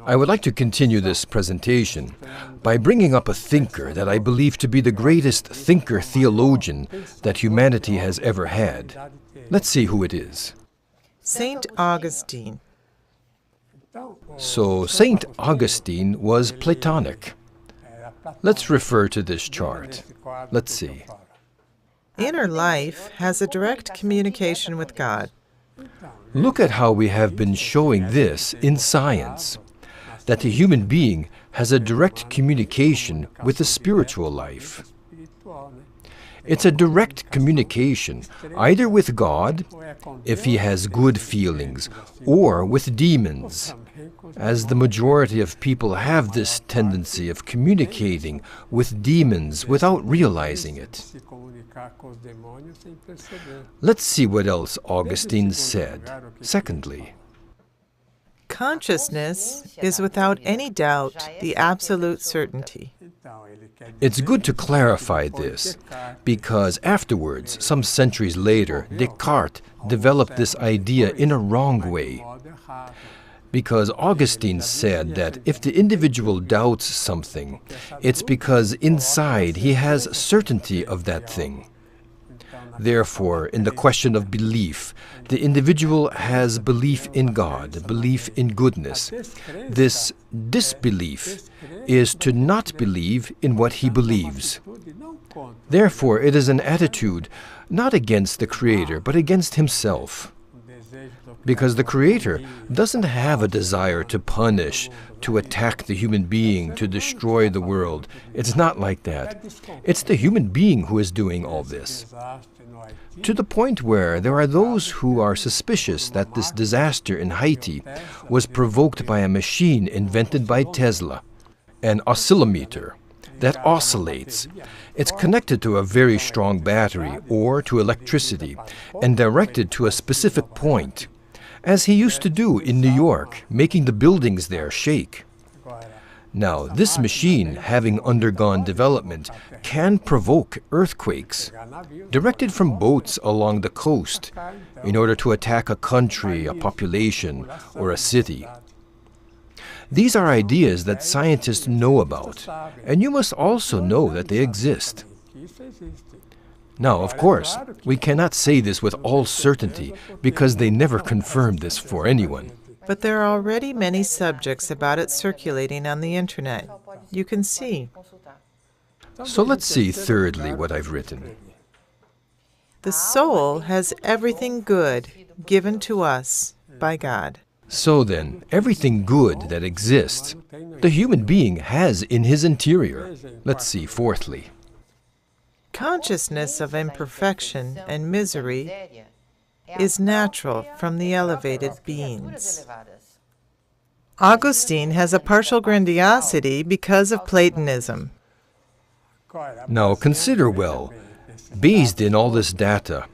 I would like to continue this presentation by bringing up a thinker that I believe to be the greatest thinker-theologian that humanity has ever had. Let's see who it is. Saint Augustine. So, Saint Augustine was Platonic. Let's refer to this chart. Let's see. Inner life has a direct communication with God. Look at how we have been showing this in science, that the human being has a direct communication with the spiritual life. It's a direct communication, either with God, if he has good feelings, or with demons, as the majority of people have this tendency of communicating with demons without realizing it. Let's see what else Augustine said. Secondly, consciousness is without any doubt the absolute certainty. It's good to clarify this, because afterwards, some centuries later, Descartes developed this idea in a wrong way. Because Augustine said that if the individual doubts something, it's because inside he has certainty of that thing. Therefore, in the question of belief, the individual has belief in God, belief in goodness. This disbelief is to not believe in what he believes. Therefore, it is an attitude not against the Creator, but against himself. Because the Creator doesn't have a desire to punish, to attack the human being, to destroy the world. It's not like that. It's the human being who is doing all this. To the point where there are those who are suspicious that this disaster in Haiti was provoked by a machine invented by Tesla, an oscillometer that oscillates. It's connected to a very strong battery or to electricity and directed to a specific point, as he used to do in New York, making the buildings there shake. Now, this machine, having undergone development, can provoke earthquakes, directed from boats along the coast, in order to attack a country, a population, or a city. These are ideas that scientists know about, and you must also know that they exist. Now, of course, we cannot say this with all certainty, because they never confirmed this for anyone. But there are already many subjects about it circulating on the internet. You can see. So let's see thirdly what I've written. The soul has everything good given to us by God. So then, everything good that exists, the human being has in his interior. Let's see fourthly. Consciousness of imperfection and misery is natural from the elevated beings. Augustine has a partial grandiosity because of Platonism. Now consider well, based in all this data,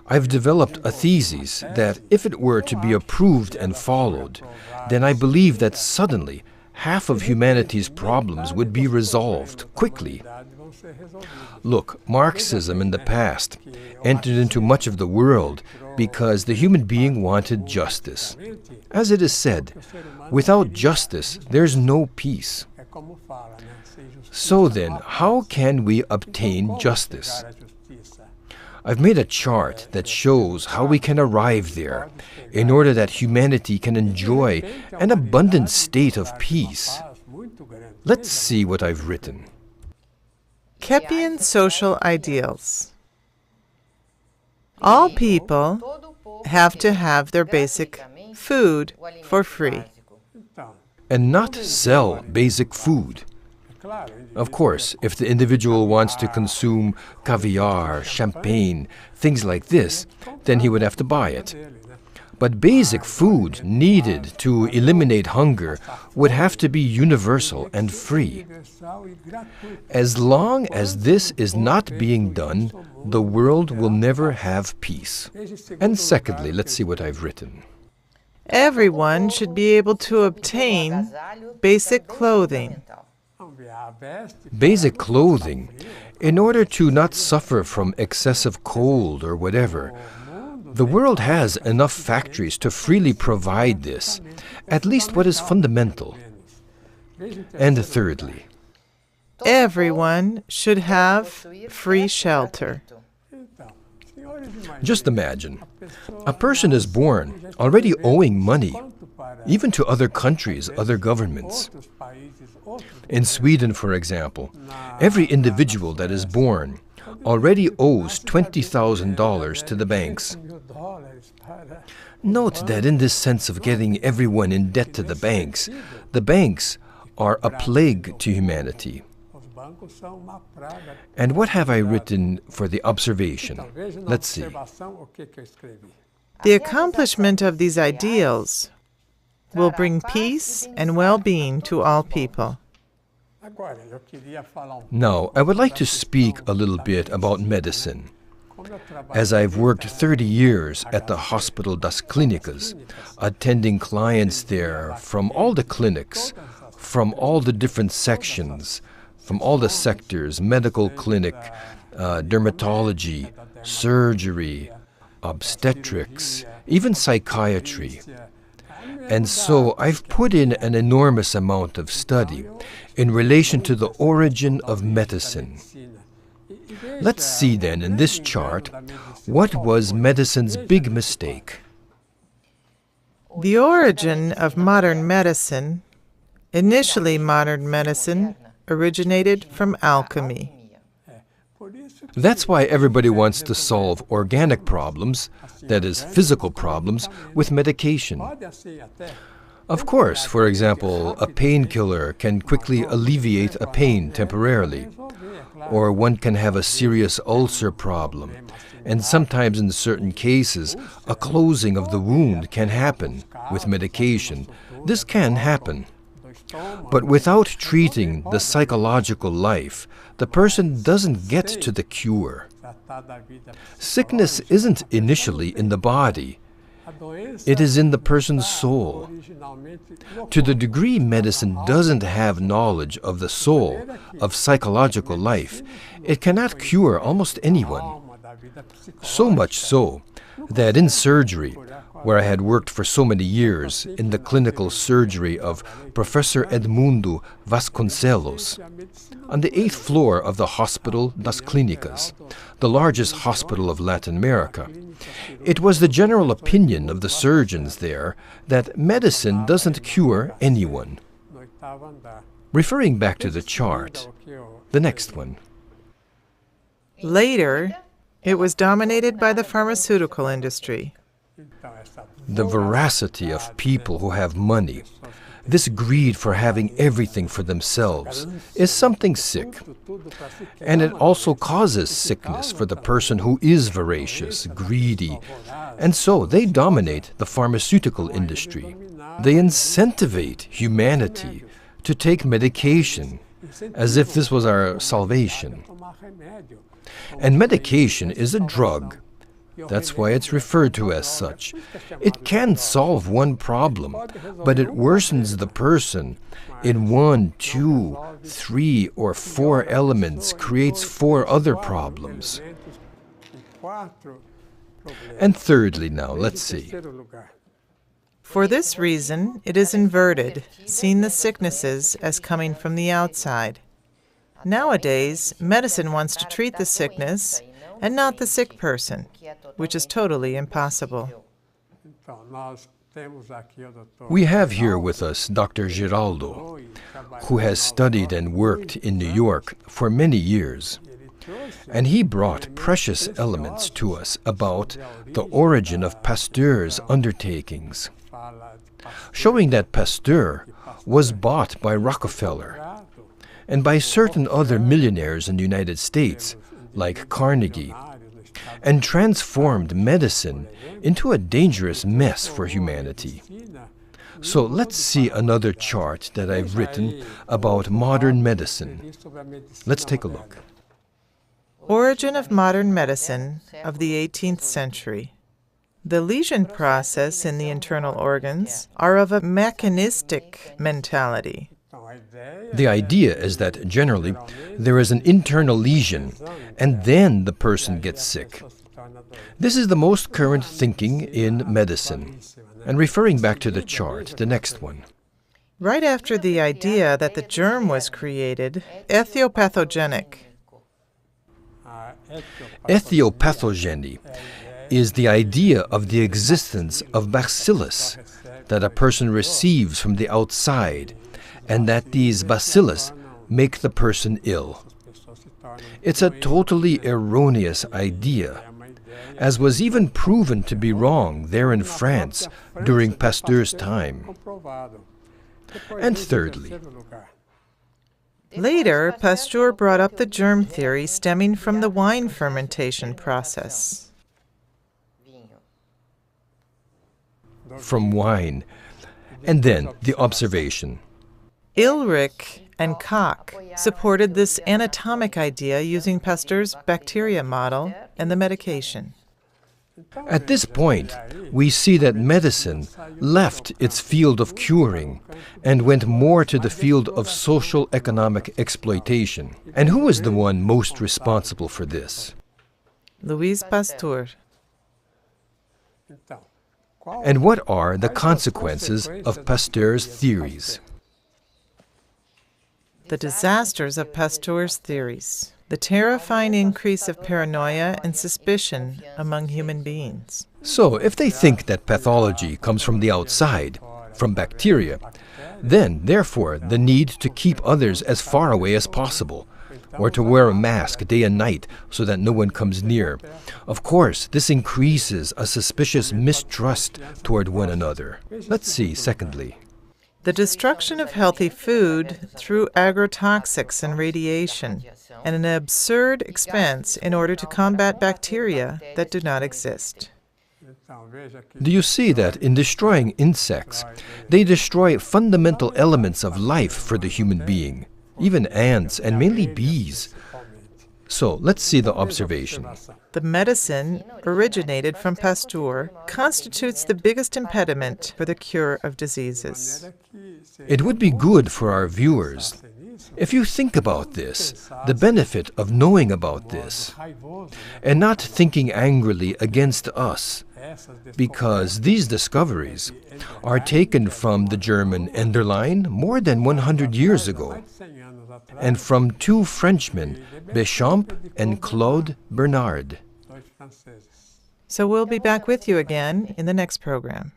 I've developed a thesis that if it were to be approved and followed, then I believe that suddenly half of humanity's problems would be resolved quickly. Look, Marxism in the past entered into much of the world because the human being wanted justice. As it is said, without justice, there's no peace. So then, how can we obtain justice? I've made a chart that shows how we can arrive there in order that humanity can enjoy an abundant state of peace. Let's see what I've written. Keppian social ideals. All people have to have their basic food for free. And not sell basic food. Of course, if the individual wants to consume caviar, champagne, things like this, then he would have to buy it. But basic food needed to eliminate hunger would have to be universal and free. As long as this is not being done, the world will never have peace. And secondly, let's see what I've written. Everyone should be able to obtain basic clothing. Basic clothing, in order to not suffer from excessive cold or whatever. The world has enough factories to freely provide this, at least what is fundamental. And thirdly, everyone should have free shelter. just imagine, a person is born already owing money, even to other countries, other governments. In Sweden, for example, every individual that is born already owes $20,000 to the banks. Note that in this sense of getting everyone in debt to the banks are a plague to humanity. And what have I written for the observation? Let's see. The accomplishment of these ideals will bring peace and well-being to all people. Now, I would like to speak a little bit about medicine. As I've worked 30 years at the Hospital das Clínicas, attending clients there from all the clinics, from all the different sections, from all the sectors, medical clinic, dermatology, surgery, obstetrics, even psychiatry. And so I've put in an enormous amount of study in relation to the origin of medicine. Let's see then in this chart what was medicine's big mistake. The origin of modern medicine, initially modern medicine, originated from alchemy. That's why everybody wants to solve organic problems, that is, physical problems, with medication. Of course, for example, a painkiller can quickly alleviate a pain temporarily, or one can have a serious ulcer problem, and sometimes in certain cases, a closing of the wound can happen with medication. This can happen. But without treating the psychological life, the person doesn't get to the cure. Sickness isn't initially in the body. It is in the person's soul. To the degree medicine doesn't have knowledge of the soul, of psychological life, it cannot cure almost anyone. So much so that in surgery, where I had worked for so many years in the clinical surgery of Professor Edmundo Vasconcelos, on the 8th floor of the Hospital das Clínicas, the largest hospital of Latin America, it was the general opinion of the surgeons there that medicine doesn't cure anyone. Referring back to the chart, the next one. Later, it was dominated by the pharmaceutical industry. The voracity of people who have money, this greed for having everything for themselves, is something sick. And it also causes sickness for the person who is voracious, greedy. And so they dominate the pharmaceutical industry. They incentivate humanity to take medication as if this was our salvation. And medication is a drug. That's why it's referred to as such. It can solve one problem, but it worsens the person in 1, 2, 3, or 4 elements, creates 4 other problems. And thirdly now, let's see. For this reason, it is inverted, seeing the sicknesses as coming from the outside. Nowadays, medicine wants to treat the sickness and not the sick person, which is totally impossible. We have here with us Dr. Giraldo, who has studied and worked in New York for many years. And he brought precious elements to us about the origin of Pasteur's undertakings, showing that Pasteur was bought by Rockefeller and by certain other millionaires in the United States, like Carnegie, and transformed medicine into a dangerous mess for humanity. So let's see another chart that I've written about modern medicine. Let's take a look. Origin of modern medicine of the 18th century. The lesion process in the internal organs are of a mechanistic mentality. The idea is that generally there is an internal lesion, and then the person gets sick. This is the most current thinking in medicine. And referring back to the chart, the next one. Right after the idea that the germ was created, ethiopathogenic. Ethiopathogeny is the idea of the existence of bacillus that a person receives from the outside, and that these bacillus make the person ill. It's a totally erroneous idea, as was even proven to be wrong there in France during Pasteur's time. And thirdly, Later, Pasteur brought up the germ theory stemming from the wine fermentation process. from wine, and then the observation. Ulrich and Koch supported this anatomic idea using Pasteur's bacteria model and the medication. At this point, we see that medicine left its field of curing and went more to the field of social economic exploitation. And who is the one most responsible for this? Louis Pasteur. And what are the consequences of Pasteur's theories? The disasters of Pasteur's theories. The terrifying increase of paranoia and suspicion among human beings. So, if they think that pathology comes from the outside, from bacteria, then, therefore, the need to keep others as far away as possible, or to wear a mask day and night so that no one comes near. Of course, this increases a suspicious mistrust toward one another. Let's see, secondly. The destruction of healthy food through agrotoxics and radiation, and an absurd expense in order to combat bacteria that do not exist. Do you see that in destroying insects, they destroy fundamental elements of life for the human being, even ants and mainly bees? So, let's see the observation. The medicine originated from Pasteur constitutes the biggest impediment for the cure of diseases. It would be good for our viewers if you think about this, the benefit of knowing about this, and not thinking angrily against us, because these discoveries are taken from the German Enderlein more than 100 years ago, and from two Frenchmen, Béchamp and Claude Bernard. So we'll be back with you again in the next program.